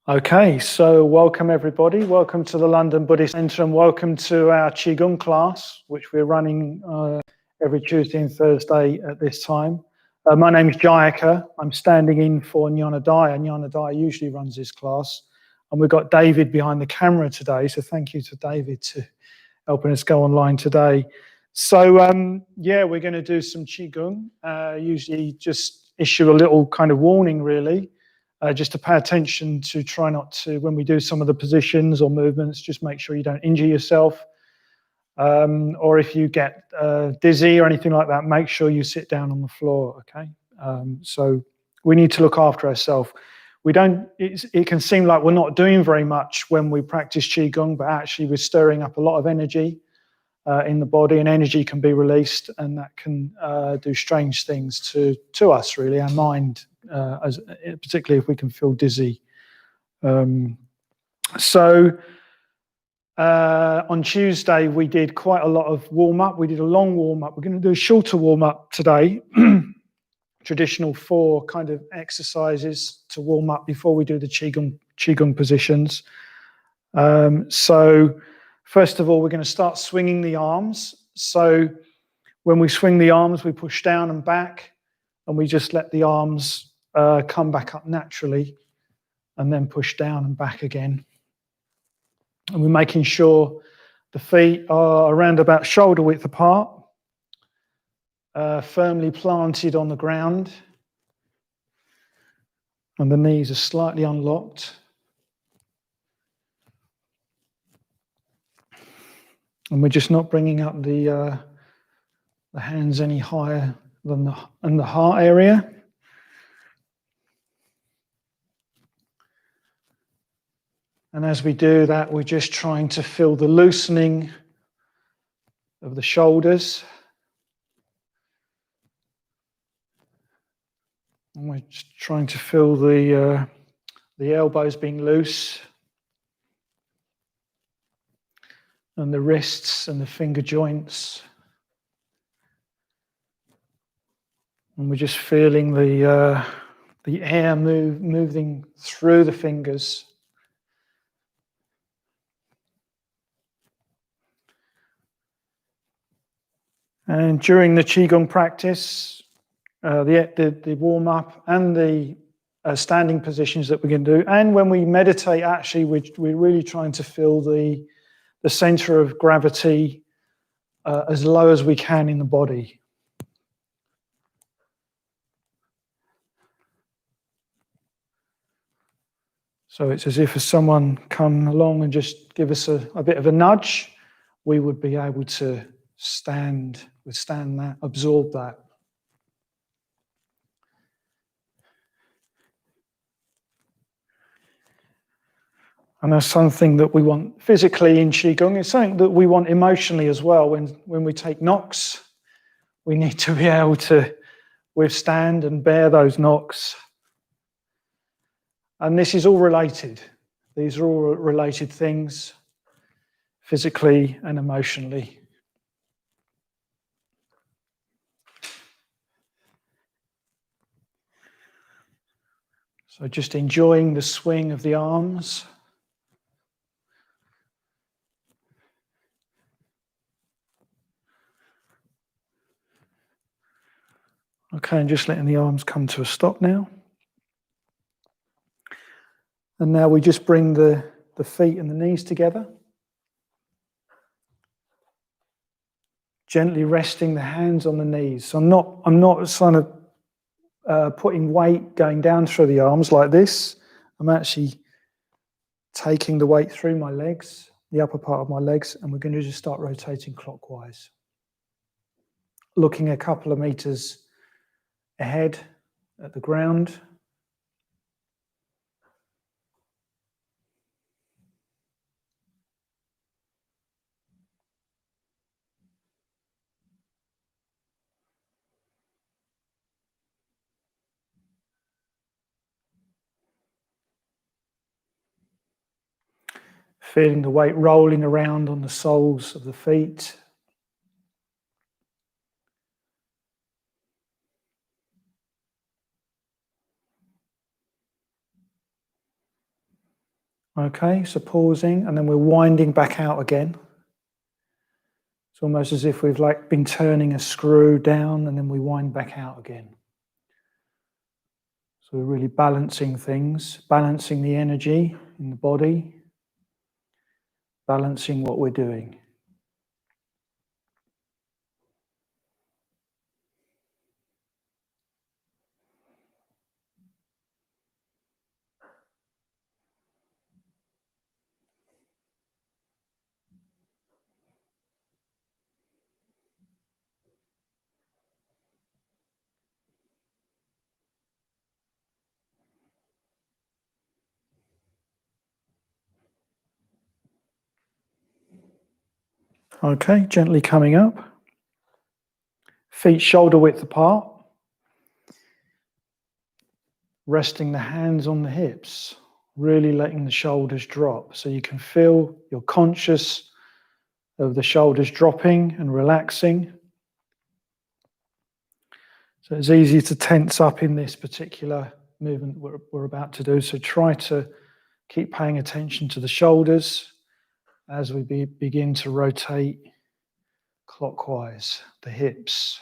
Okay, so welcome everybody. Welcome to the London Buddhist Centre and welcome to our Qigong class, which we're running every Tuesday and Thursday at this time. My name is Jayaka. I'm standing in for Nyanadaya. Nyanadaya usually runs this class. And we've got David behind the camera today, so thank you to David to helping us go online today. So, we're going to do some Qigong. Usually just issue a little kind of warning, really. Just to pay attention to try not to, when we do some of the positions or movements, just make sure you don't injure yourself. Or if you get dizzy or anything like that, make sure you sit down on the floor, okay? So we need to look after ourselves. It can seem like we're not doing very much when we practice Qigong, but actually we're stirring up a lot of energy in the body, and energy can be released, and that can do strange things to us, really, our mind, particularly if we can feel dizzy. On Tuesday, we did quite a lot of warm-up. We did a long warm-up. We're going to do a shorter warm-up today. Traditional 4 kind of exercises to warm up before we do the Qigong positions. First of all, we're going to start swinging the arms. So when we swing the arms, we push down and back, and we just let the arms come back up naturally, and then push down and back again. And we're making sure the feet are around about shoulder width apart, firmly planted on the ground, and the knees are slightly unlocked. And we're just not bringing up the hands any higher than the heart area. And as we do that, we're just trying to feel the loosening of the shoulders. And we're just trying to feel the elbows being loose, and the wrists and the finger joints. And we're just feeling the air moving through the fingers. And during the Qigong practice, the warm-up and the standing positions that we're going to do, and when we meditate, actually, we're really trying to feel the center of gravity as low as we can in the body. So it's as if someone come along and just give us a bit of a nudge, we would be able to withstand that, absorb that. And that's something that we want physically in Qigong. It's something that we want emotionally as well. When we take knocks, we need to be able to withstand and bear those knocks. And this is all related. These are all related things, physically and emotionally. So just enjoying the swing of the arms. Okay, and just letting the arms come to a stop now. And now we just bring the feet and the knees together. Gently resting the hands on the knees. So I'm not kind of putting weight going down through the arms like this. I'm actually taking the weight through my legs, the upper part of my legs, and we're going to just start rotating clockwise. Looking a couple of meters ahead at the ground. Feeling the weight rolling around on the soles of the feet. Okay, so pausing, and then we're winding back out again. It's almost as if we've like been turning a screw down and then we wind back out again. So we're really balancing things, balancing the energy in the body, balancing what we're doing. Okay, gently coming up. Feet shoulder width apart. Resting the hands on the hips, really letting the shoulders drop. So you can feel, you're conscious of the shoulders dropping and relaxing. So it's easy to tense up in this particular movement we're about to do. So try to keep paying attention to the shoulders as we begin to rotate clockwise, the hips.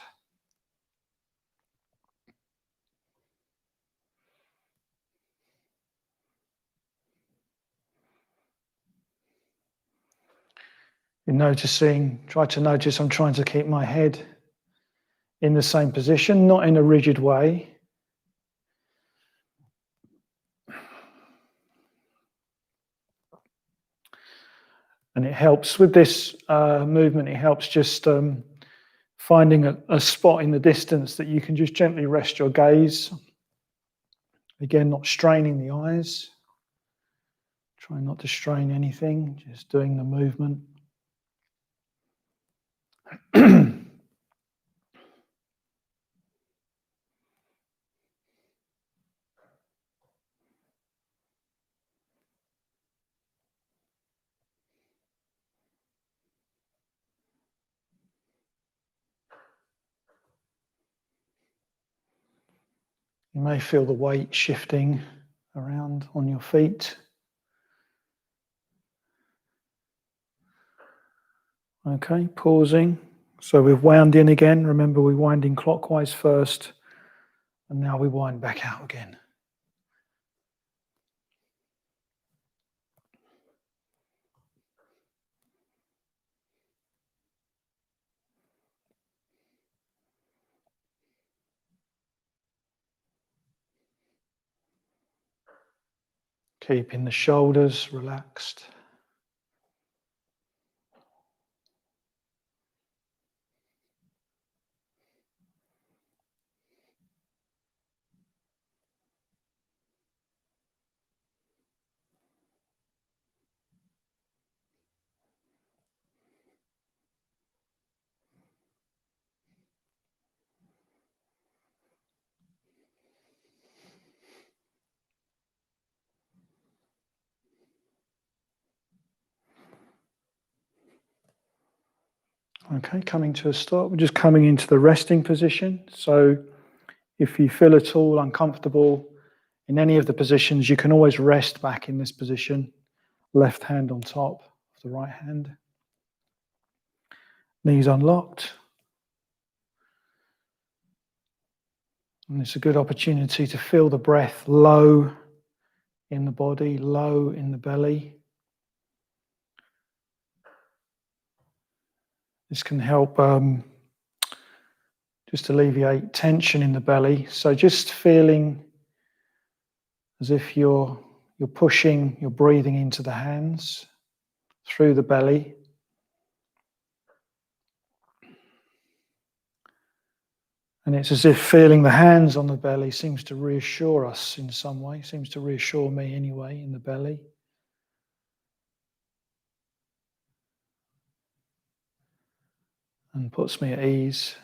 You're noticing, try to notice I'm trying to keep my head in the same position, not in a rigid way. And it helps with this movement, it helps just finding a spot in the distance that you can just gently rest your gaze. Again, not straining the eyes. Try not to strain anything, just doing the movement. You may feel the weight shifting around on your feet. Okay, pausing. So we've wound in again. Remember, we wind in clockwise first, and now we wind back out again. Keeping the shoulders relaxed. Okay, coming to a stop. We're just coming into the resting position. So if you feel at all uncomfortable in any of the positions, you can always rest back in this position. Left hand on top of the right hand. Knees unlocked. And it's a good opportunity to feel the breath low in the body, low in the belly. This can help just alleviate tension in the belly. So just feeling as if you're pushing, you're breathing into the hands through the belly. And it's as if feeling the hands on the belly seems to reassure us in some way, seems to reassure me anyway in the belly. And puts me at ease.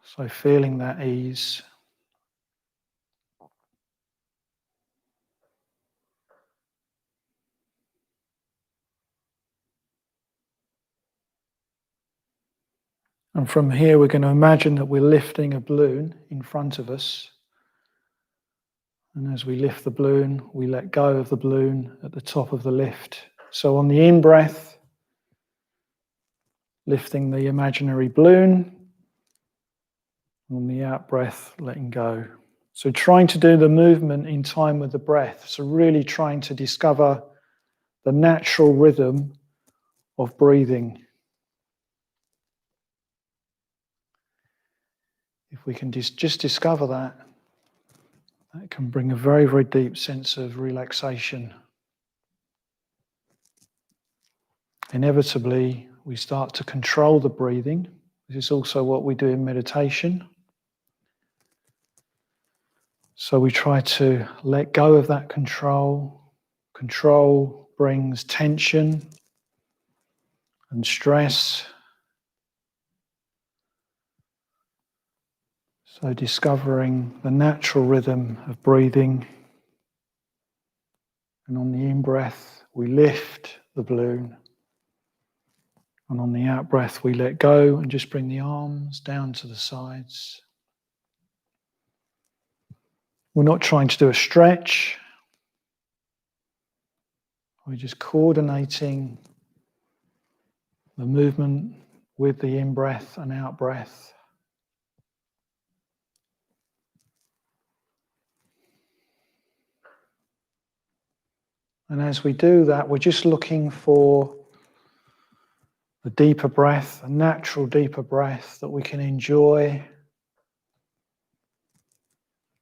So feeling that ease. And from here we're going to imagine that we're lifting a balloon in front of us. And as we lift the balloon, we let go of the balloon at the top of the lift. So on the in-breath, lifting the imaginary balloon. On the out-breath, letting go. So trying to do the movement in time with the breath. So really trying to discover the natural rhythm of breathing. If we can just discover that, that can bring a very, very deep sense of relaxation. Inevitably, we start to control the breathing. This is also what we do in meditation. So we try to let go of that control. Control brings tension and stress. So discovering the natural rhythm of breathing. And on the in-breath, we lift the balloon. And on the out-breath, we let go and just bring the arms down to the sides. We're not trying to do a stretch. We're just coordinating the movement with the in-breath and out-breath. And as we do that, we're just looking for a deeper breath, a natural deeper breath that we can enjoy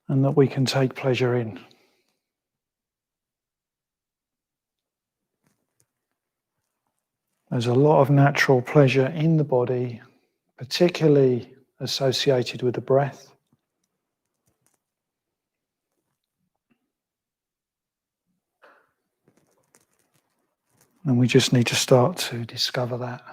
and that we can take pleasure in. There's a lot of natural pleasure in the body, particularly associated with the breath. And we just need to start to discover that.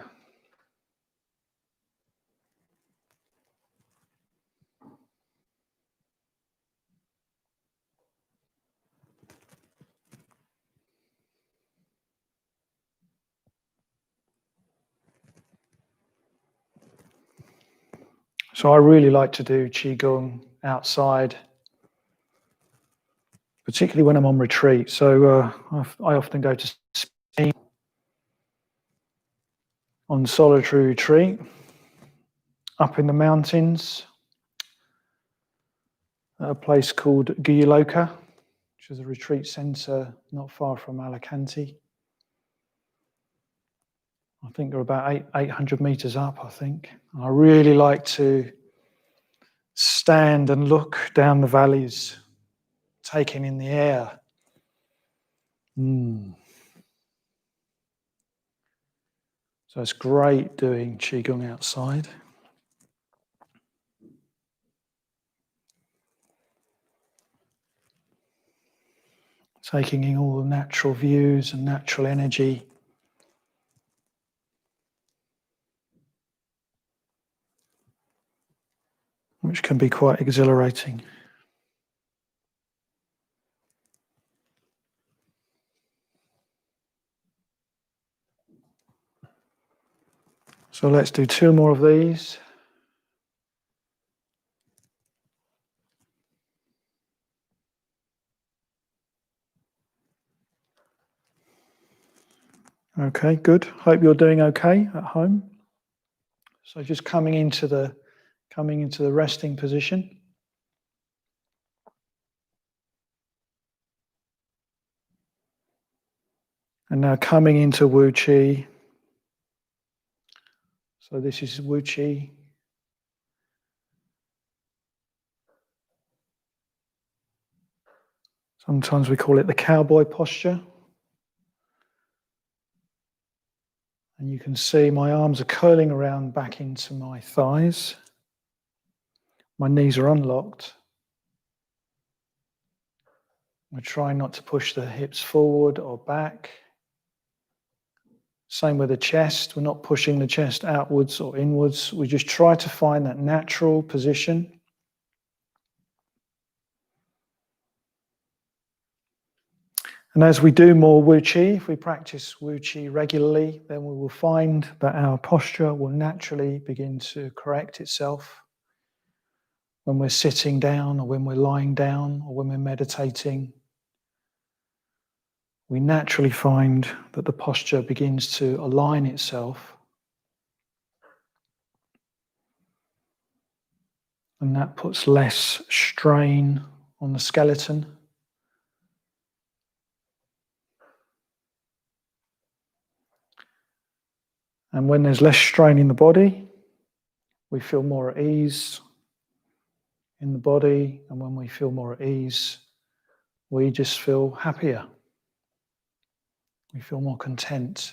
So I really like to do Qigong outside, particularly when I'm on retreat. So I often go to Spain on solitary retreat, up in the mountains, at a place called Guilloca, which is a retreat centre not far from Alicante. I think they're about 800 metres up, I think. I really like to stand and look down the valleys, taking in the air. So it's great doing Qigong outside. Taking in all the natural views and natural energy. Which can be quite exhilarating. So let's do 2 more of these. Okay, good. Hope you're doing okay at home. So just coming into the resting position. And now coming into Wu Qi. So this is Wu Qi. Sometimes we call it the Cowboy Posture. And you can see my arms are curling around back into my thighs. My knees are unlocked. We're trying not to push the hips forward or back. Same with the chest. We're not pushing the chest outwards or inwards. We just try to find that natural position. And as we do more Wu Qi, if we practice Wu Qi regularly, then we will find that our posture will naturally begin to correct itself. when we're sitting down or when we're lying down or when we're meditating, we naturally find that the posture begins to align itself, and that puts less strain on the skeleton. And when there's less strain in the body, we feel more at ease in the body. And when we feel more at ease, we just feel happier. We feel more content.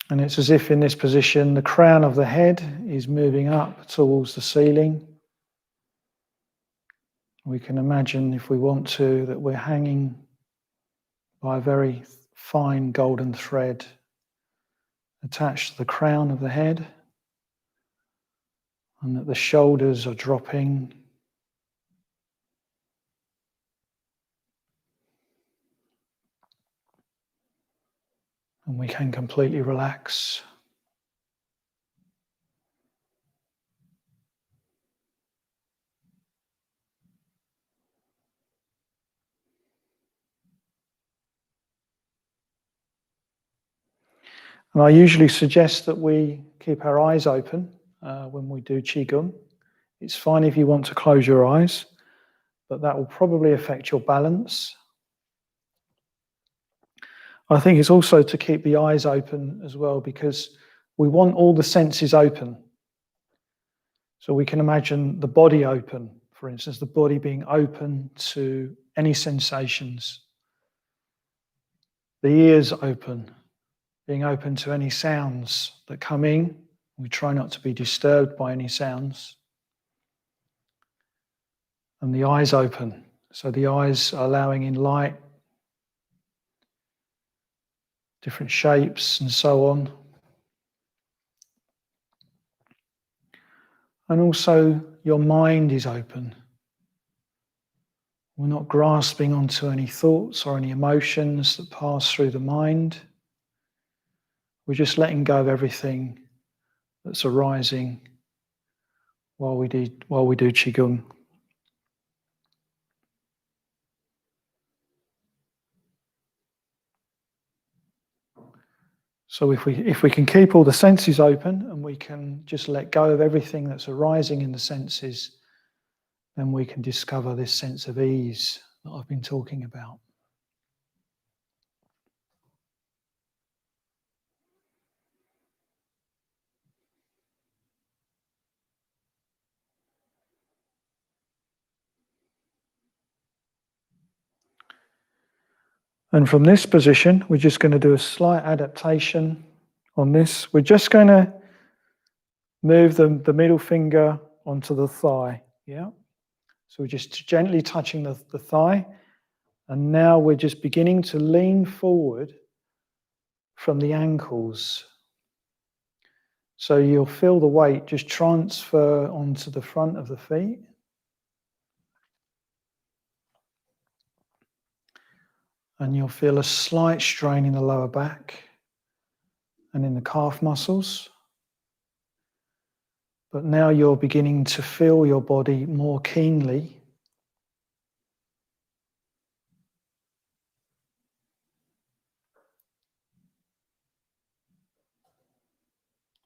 And it's as if in this position, the crown of the head is moving up towards the ceiling. We can imagine, if we want to, that we're hanging by a very fine golden thread attached to the crown of the head, and that the shoulders are dropping. And we can completely relax. And I usually suggest that we keep our eyes open when we do Qigong. It's fine if you want to close your eyes, but that will probably affect your balance. I think it's also to keep the eyes open as well, because we want all the senses open. So we can imagine the body open, for instance, the body being open to any sensations. The ears open, being open to any sounds that come in. We try not to be disturbed by any sounds. And the eyes open, so the eyes are allowing in light, different shapes and so on. And also your mind is open. We're not grasping onto any thoughts or any emotions that pass through the mind. We're just letting go of everything that's arising while we do Qigong. So if we can keep all the senses open and we can just let go of everything that's arising in the senses, then we can discover this sense of ease that I've been talking about. And from this position, we're just going to do a slight adaptation on this. We're just going to move the middle finger onto the thigh. Yeah. So we're just gently touching the thigh. And now we're just beginning to lean forward from the ankles. So you'll feel the weight just transfer onto the front of the feet. And you'll feel a slight strain in the lower back and in the calf muscles. But now you're beginning to feel your body more keenly.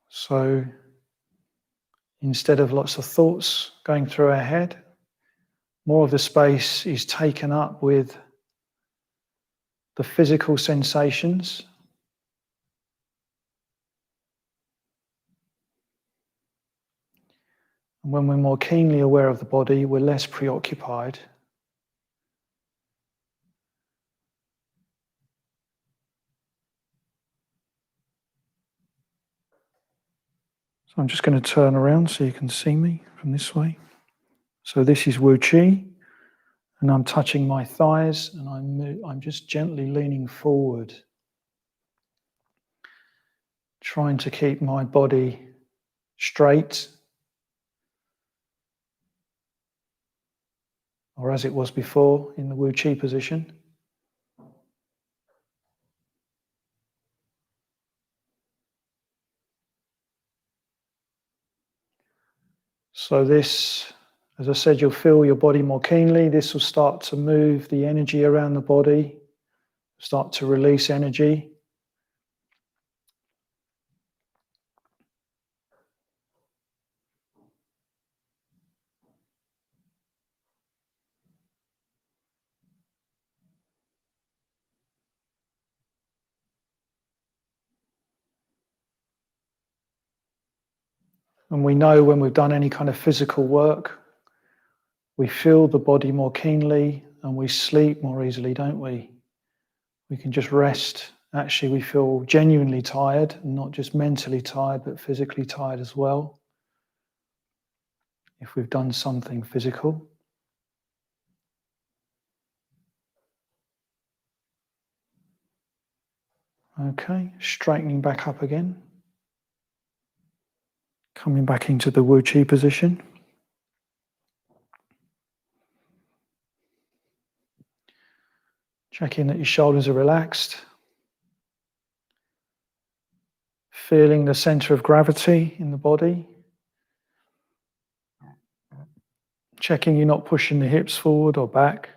So instead of lots of thoughts going through our head, more of the space is taken up with the physical sensations. And when we're more keenly aware of the body, we're less preoccupied. So I'm just going to turn around so you can see me from this way. So this is Wu Qi, and I'm touching my thighs, and I'm just gently leaning forward, trying to keep my body straight, or as it was before in the Wu Qi position. So this, as I said, you'll feel your body more keenly. This will start to move the energy around the body, start to release energy. And we know when we've done any kind of physical work, we feel the body more keenly and we sleep more easily, don't we? We can just rest. Actually, we feel genuinely tired, not just mentally tired, but physically tired as well, if we've done something physical. Okay, straightening back up again. Coming back into the Wu Chi position. Checking that your shoulders are relaxed. Feeling the center of gravity in the body. Checking you're not pushing the hips forward or back.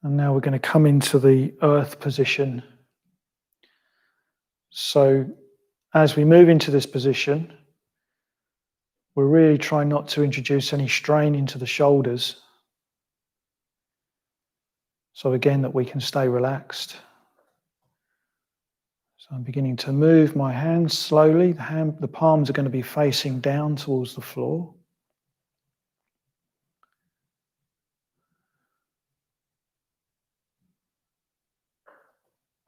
And now we're going to come into the earth position. So as we move into this position, we're really trying not to introduce any strain into the shoulders. So again, that we can stay relaxed. So I'm beginning to move my hands slowly. The palms are going to be facing down towards the floor.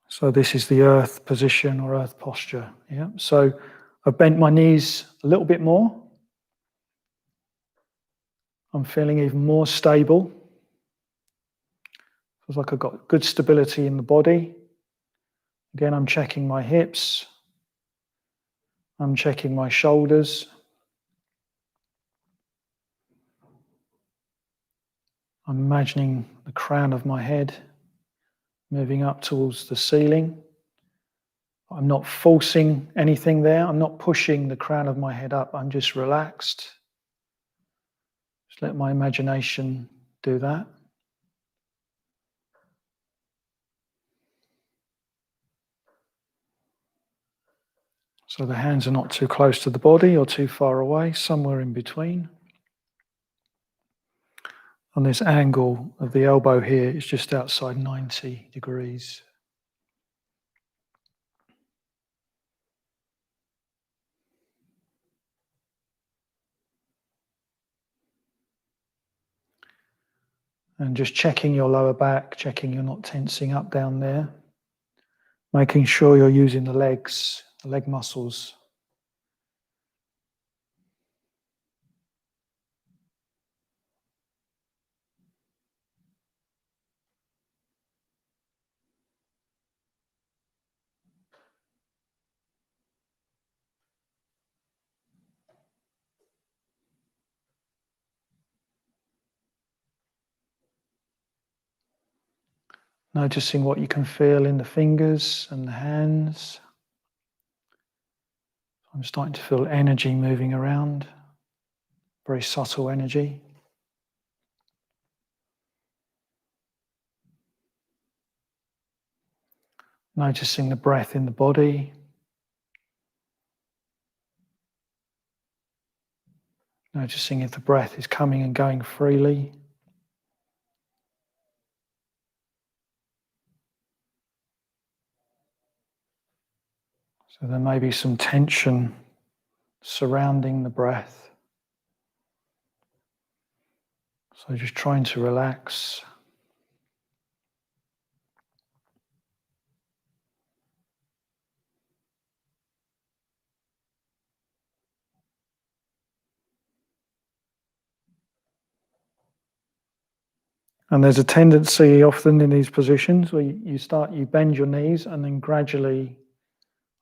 So this is the earth position or earth posture. Yeah. So I've bent my knees a little bit more. I'm feeling even more stable. Feels like I've got good stability in the body. Again, I'm checking my hips. I'm checking my shoulders. I'm imagining the crown of my head moving up towards the ceiling. I'm not forcing anything there. I'm not pushing the crown of my head up. I'm just relaxed. Just let my imagination do that. So the hands are not too close to the body or too far away, somewhere in between. And this angle of the elbow here is just outside 90 degrees. And just checking your lower back, checking you're not tensing up down there. Making sure you're using the legs, the leg muscles. Noticing what you can feel in the fingers and the hands. I'm starting to feel energy moving around, very subtle energy. Noticing the breath in the body. Noticing if the breath is coming and going freely. So there may be some tension surrounding the breath. So just trying to relax. And there's a tendency often in these positions where you bend your knees and then gradually,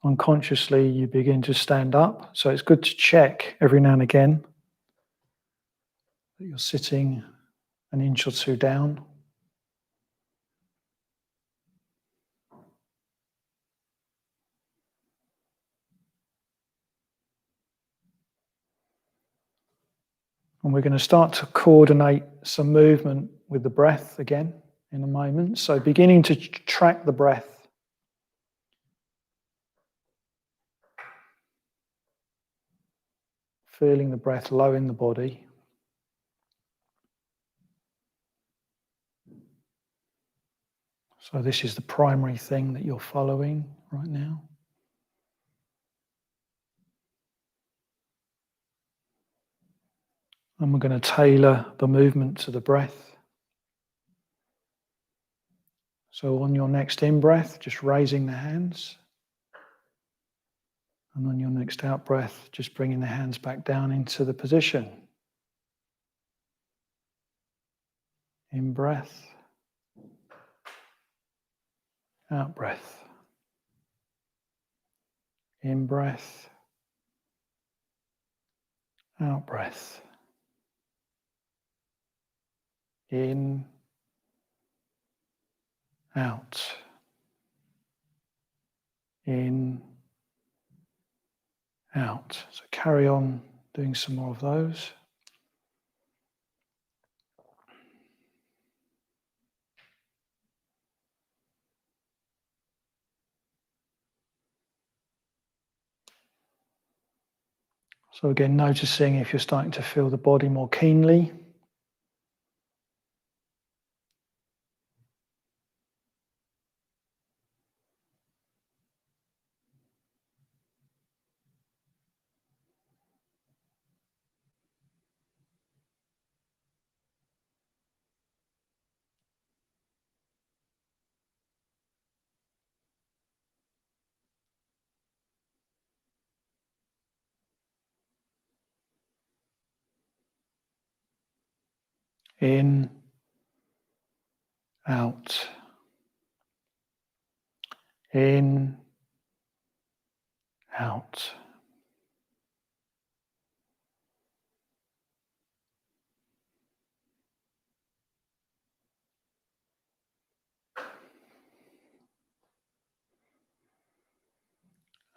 unconsciously, you begin to stand up. So it's good to check every now and again that you're sitting an inch or two down. And we're going to start to coordinate some movement with the breath again in a moment. So beginning to track the breath. Feeling the breath low in the body. So this is the primary thing that you're following right now. And we're going to tailor the movement to the breath. So on your next in-breath, just raising the hands. And on your next out-breath, just bringing the hands back down into the position. In-breath. Out-breath. In-breath. Out-breath. In. Out. In. Out. So carry on doing some more of those. So again, noticing if you're starting to feel the body more keenly. In, out, in, out.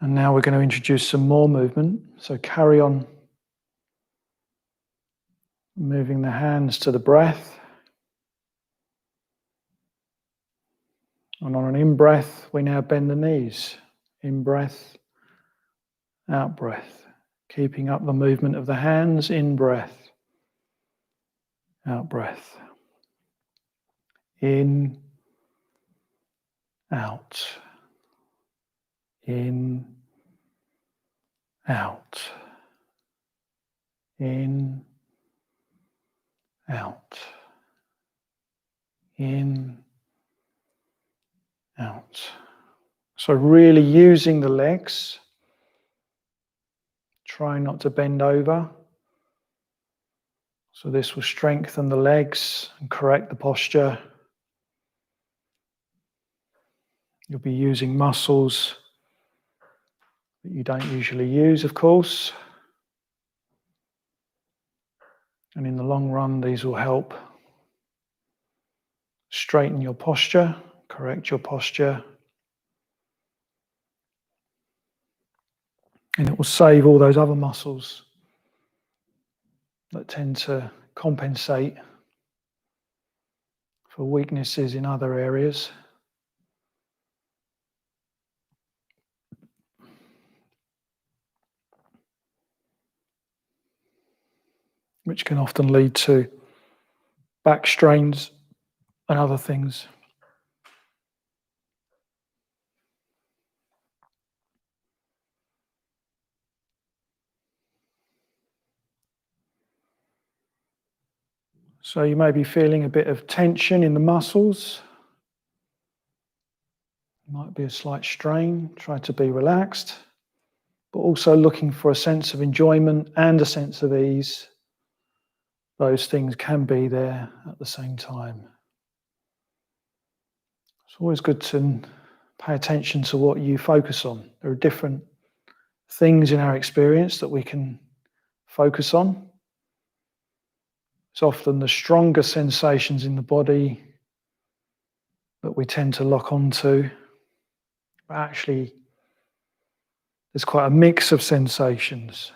And now we're going to introduce some more movement. So carry on moving the hands to the breath. And on an in-breath, we now bend the knees. In-breath, out-breath. Keeping up the movement of the hands, in-breath, out-breath. In, out. In, out. In, out. In, out. So really using the legs. Try not to bend over. So this will strengthen the legs and correct the posture. You'll be using muscles that you don't usually use, of course. And in the long run, these will help straighten your posture, correct your posture. And it will save all those other muscles that tend to compensate for weaknesses in other areas. Which can often lead to back strains and other things. So you may be feeling a bit of tension in the muscles. Might be a slight strain. Try to be relaxed, but also looking for a sense of enjoyment and a sense of ease. Those things can be there at the same time. It's always good to pay attention to what you focus on. There are different things in our experience that we can focus on. It's often the stronger sensations in the body that we tend to lock onto. But actually, there's quite a mix of sensations.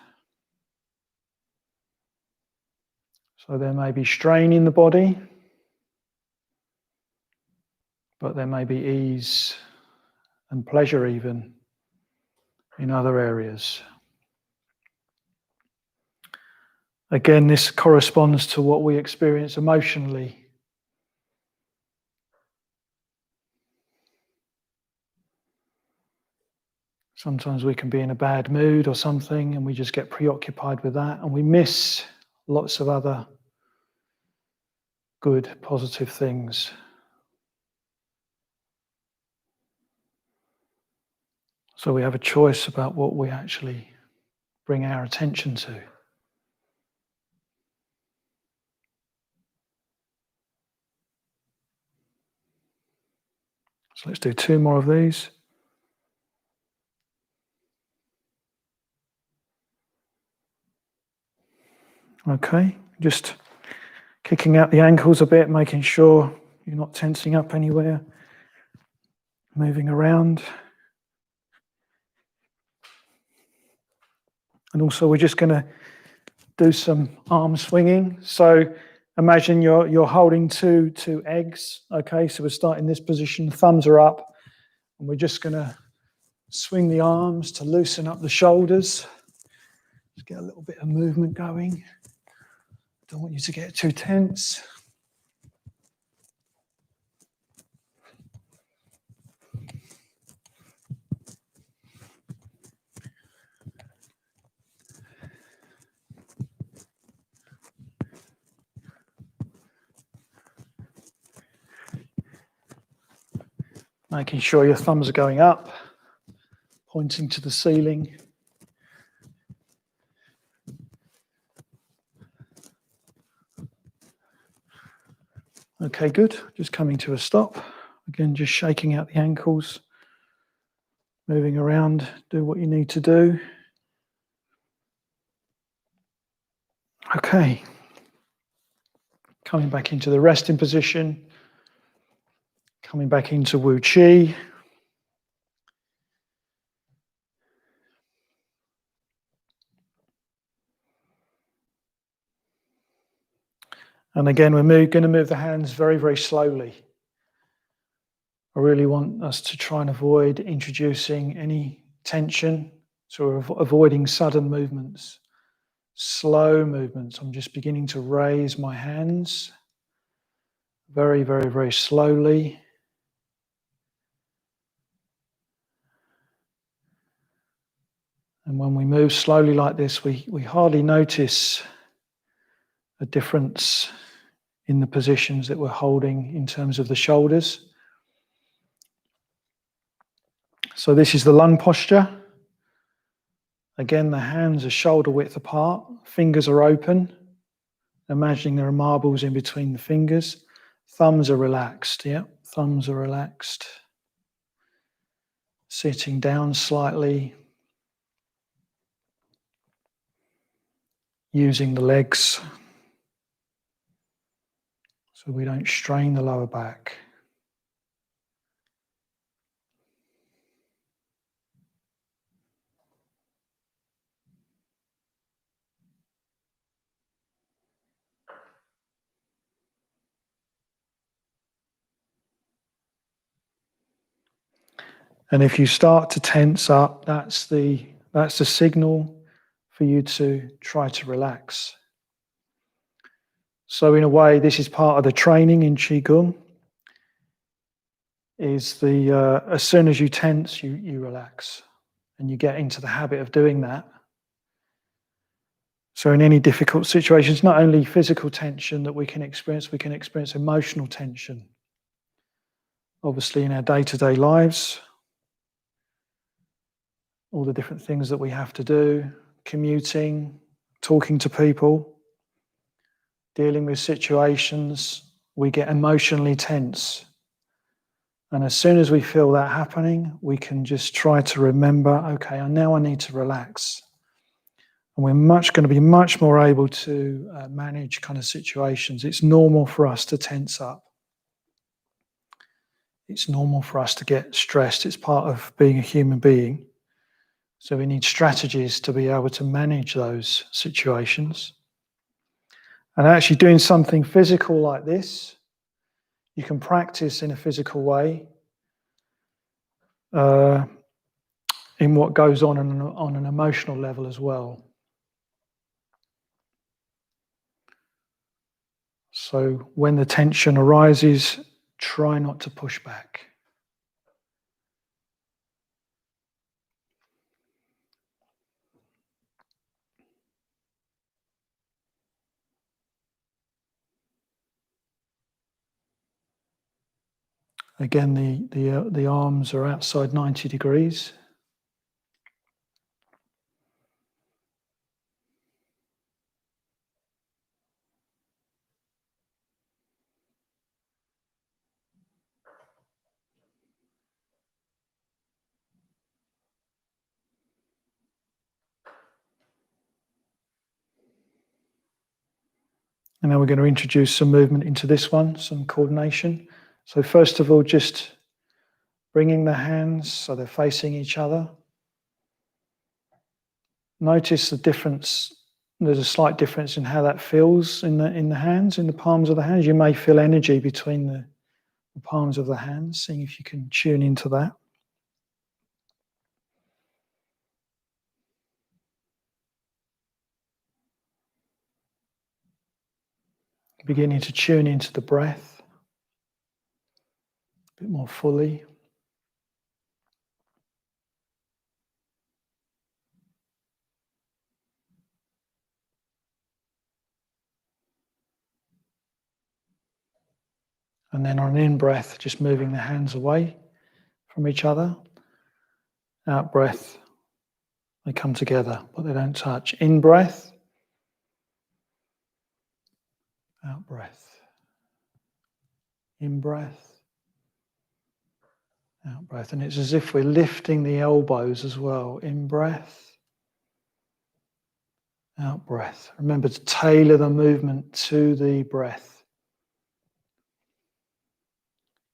So there may be strain in the body, but there may be ease and pleasure even in other areas. Again, this corresponds to what we experience emotionally. Sometimes we can be in a bad mood or something and we just get preoccupied with that and we miss lots of other good, positive things. So we have a choice about what we actually bring our attention to. So let's do 2 more of these. Okay, just kicking out the ankles a bit, making sure you're not tensing up anywhere, moving around. And also we're just going to do some arm swinging. So imagine you're holding two eggs. Okay, so we're starting this position, thumbs are up, and we're just going to swing the arms to loosen up the shoulders. Just get a little bit of movement going. Don't want you to get too tense. Making sure your thumbs are going up, pointing to the ceiling. Okay, good. Just coming to a stop. Again, just shaking out the ankles, moving around, do what you need to do. Okay. Coming back into the resting position, coming back into Wu Qi. And again, we're going to move the hands very, very slowly. I really want us to try and avoid introducing any tension, so avoiding sudden movements, slow movements. I'm just beginning to raise my hands very, very, very slowly. And when we move slowly like this, we hardly notice a difference in the positions that we're holding in terms of the shoulders. So this is the lung posture. Again, the hands are shoulder width apart, fingers are open. Imagining there are marbles in between the fingers. Thumbs are relaxed, yeah, thumbs are relaxed. Sitting down slightly. Using the legs so we don't strain the lower back. And if you start to tense up, that's the signal for you to try to relax. So in a way, this is part of the training in Qigong, is as soon as you tense, you relax. And you get into the habit of doing that. So in any difficult situations, not only physical tension that we can experience emotional tension. Obviously in our day-to-day lives, all the different things that we have to do, commuting, talking to people, dealing with situations, we get emotionally tense. And as soon as we feel that happening, we can just try to remember, okay, now I need to relax. And we're going to be much more able to manage kind of situations. It's normal for us to tense up. It's normal for us to get stressed. It's part of being a human being. So we need strategies to be able to manage those situations. And actually doing something physical like this, you can practice in a physical way in what goes on an emotional level as well. So when the tension arises, try not to push back. Again, the arms are outside 90 degrees. And now we're going to introduce some movement into this one, some coordination. So first of all, just bringing the hands so they're facing each other. Notice the difference. There's a slight difference in how that feels in the hands, in the palms of the hands. You may feel energy between the palms of the hands, seeing if you can tune into that. Beginning to tune into the breath a bit more fully. And then on an in-breath, just moving the hands away from each other. Out-breath, they come together, but they don't touch. In-breath, out-breath. In-breath, out-breath. And it's as if we're lifting the elbows as well. In-breath, out-breath. Remember to tailor the movement to the breath.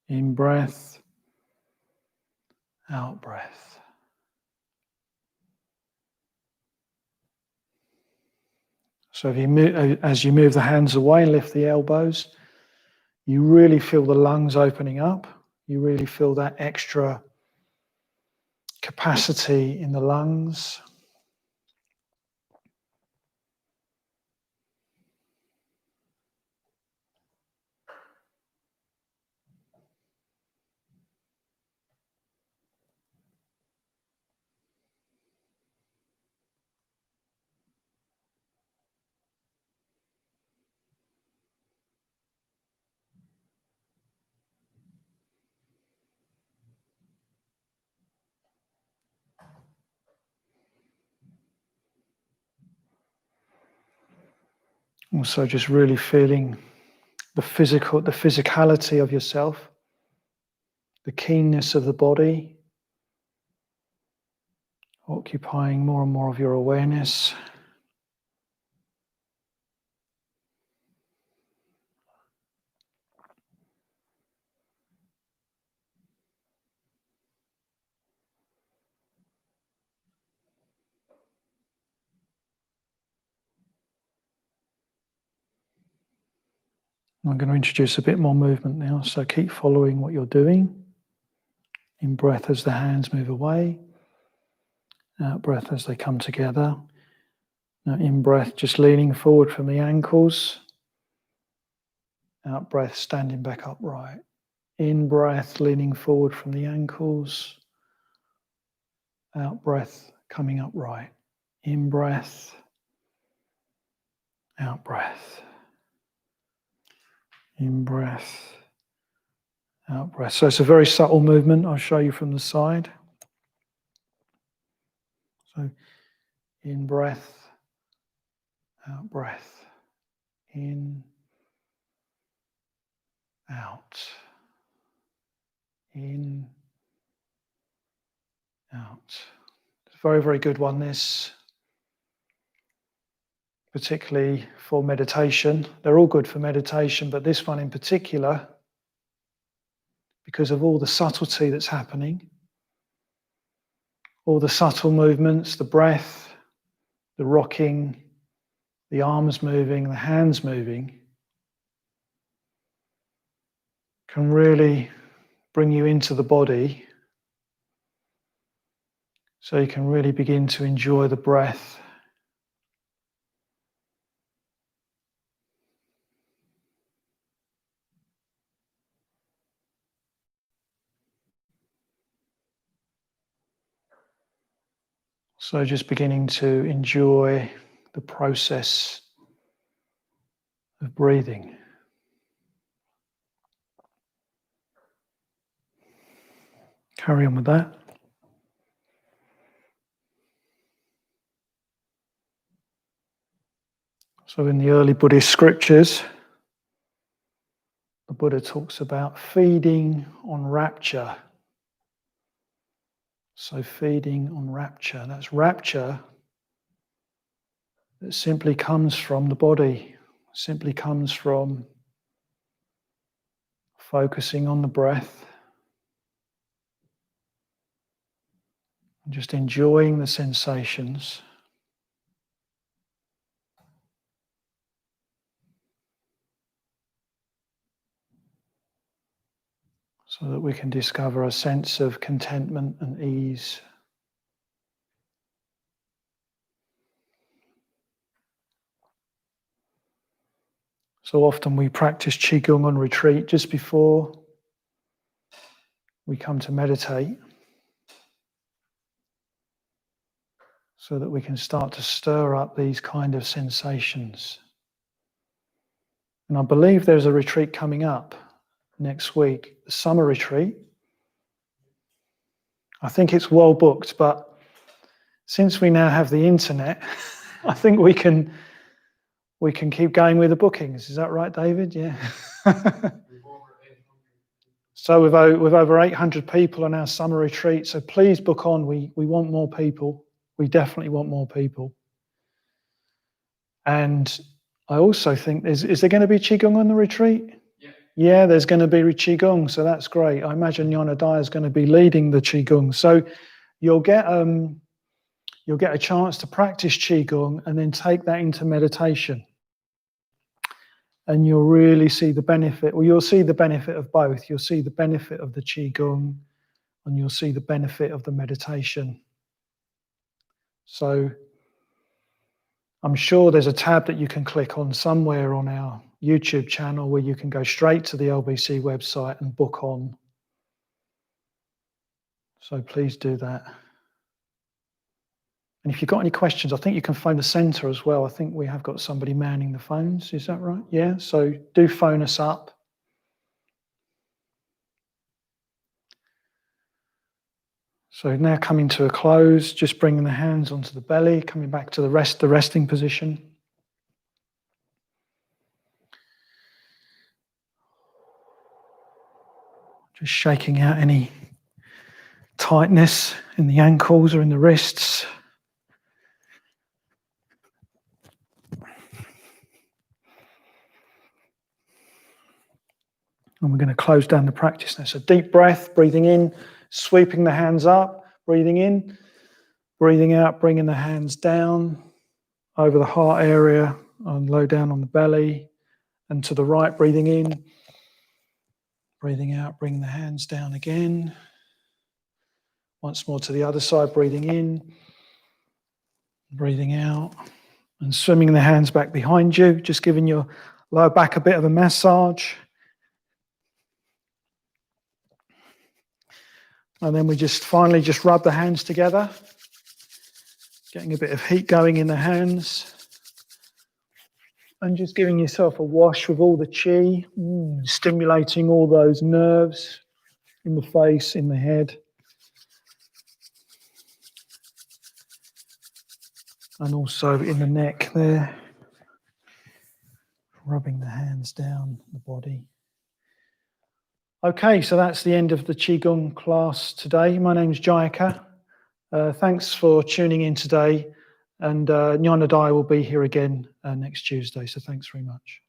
In-breath, out-breath. So if you move, as you move the hands away and lift the elbows, you really feel the lungs opening up. You really feel that extra capacity in the lungs. Also just really feeling the physicality of yourself, the keenness of the body, occupying more and more of your awareness. I'm going to introduce a bit more movement now, so keep following what you're doing. In breath as the hands move away. Out breath as they come together. Now in breath, just leaning forward from the ankles. Out breath, standing back upright. In breath, leaning forward from the ankles. Out breath, coming upright. In breath. Out breath. In breath. Out breath. So it's a very subtle movement. I'll show you from the side. So in breath. Out breath. In. Out. In. Out. It's a very, very good one, this. Particularly for meditation. They're all good for meditation, but this one in particular, because of all the subtlety that's happening, all the subtle movements, the breath, the rocking, the arms moving, the hands moving, can really bring you into the body so you can really begin to enjoy the breath. So just beginning to enjoy the process of breathing. Carry on with that. So in the early Buddhist scriptures, the Buddha talks about feeding on rapture. So feeding on rapture, that's rapture that simply comes from the body, simply comes from focusing on the breath and just enjoying the sensations. So that we can discover a sense of contentment and ease. So often we practice Qigong on retreat just before we come to meditate, so that we can start to stir up these kind of sensations. And I believe there's a retreat coming up next week, the summer retreat. I think it's well booked, but since we now have the internet, I think we can keep going with the bookings. Is that right, David? Yeah. So with over 800 people on our summer retreat, so please book on. We want more people. We definitely want more people. And I also think, is there going to be Qigong on the retreat? Yeah, there's going to be Qigong, so that's great. I imagine Yana Dai is going to be leading the Qigong. So you'll get a chance to practice Qigong and then take that into meditation. And you'll really see the benefit, you'll see the benefit of both. You'll see the benefit of the Qigong and you'll see the benefit of the meditation. So I'm sure there's a tab that you can click on somewhere on our YouTube channel where you can go straight to the LBC website and book on. So please do that. And if you've got any questions, I think you can phone the centre as well. I think we have got somebody manning the phones. Is that right? Yeah, so do phone us up. So now coming to a close, just bringing the hands onto the belly, coming back to the resting position. Just shaking out any tightness in the ankles or in the wrists. And we're going to close down the practice now. So deep breath, breathing in, sweeping the hands up, breathing in, breathing out, bringing the hands down over the heart area and low down on the belly. And to the right, breathing in, breathing out, bringing the hands down again. Once more to the other side, breathing in, breathing out, and swimming the hands back behind you, just giving your lower back a bit of a massage. And then we finally rub the hands together, getting a bit of heat going in the hands. And just giving yourself a wash with all the qi, stimulating all those nerves in the face, in the head. And also in the neck there. Rubbing the hands down the body. Okay, so that's the end of the Qigong class today. My name's Jayaka. Thanks for tuning in today. And Nyana Dai will be here again next Tuesday. So thanks very much.